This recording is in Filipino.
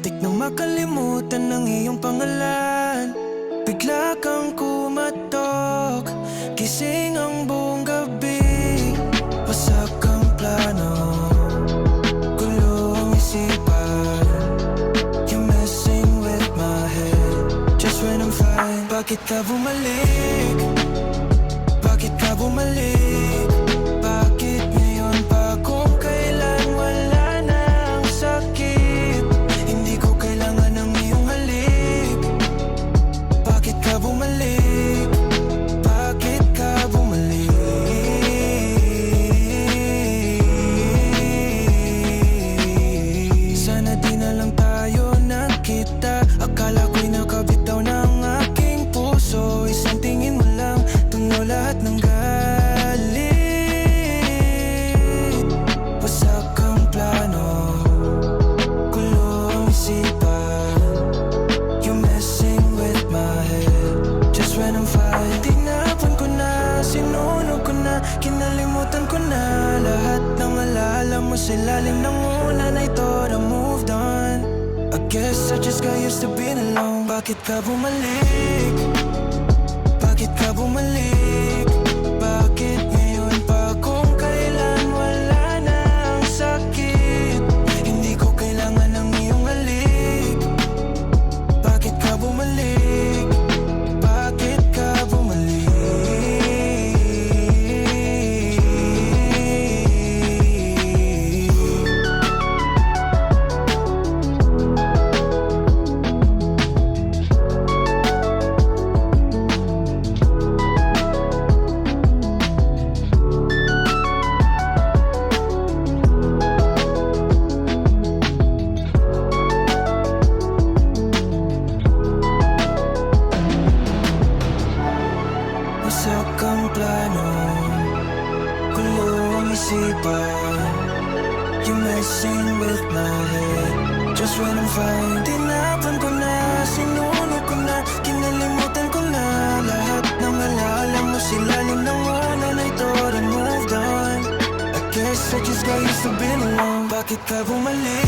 Muntik nang makalimutan ng iyong pangalan. Bigla kang kumatok, gising ang buong gabi. Wasak ang plano, gulo ang isipan. You're messing with my head just when I'm fine. Bakit ka bumalik? Bakit ka bumalik? Bakit ngayon pa kung kailan wala na ang sakit? Hindi ko kailangan ng iyong halik. Bakit ka bumalik? Bakit ka bumalik? Sana di na lang tayo nakita. Akala ko'y nakabitaw ng aking puso. Isang tingin mo lang, tunaw lahat ng galit. Wasak ang plano, gulo ang isipan. You're messing with my head just when I'm fine. Tinapon ko na, sinunog ko na, kinalimutan ko na lahat ng alaala mo sa ilalim ng ulan. I thought I moved on. I guess I just got used to being alone. Bakit ka bumalik? Bakit ka bumalik? Bakit ngayon pa kung kailan wala na ang sakit? Hindi ko kailangan ng iyong halik. Bakit ka bumalik? Bakit ka bumalik? Wasak ang plano, gulo ang isipan. You're messing with my head just when I'm fine. Tinapon ko na, sinunog ko na, kinalimutan ko na lahat ng alaala mo sa ilalim ng ulan. I thought I moved on. I guess I just got used to being alone. Bakit ka bumalik?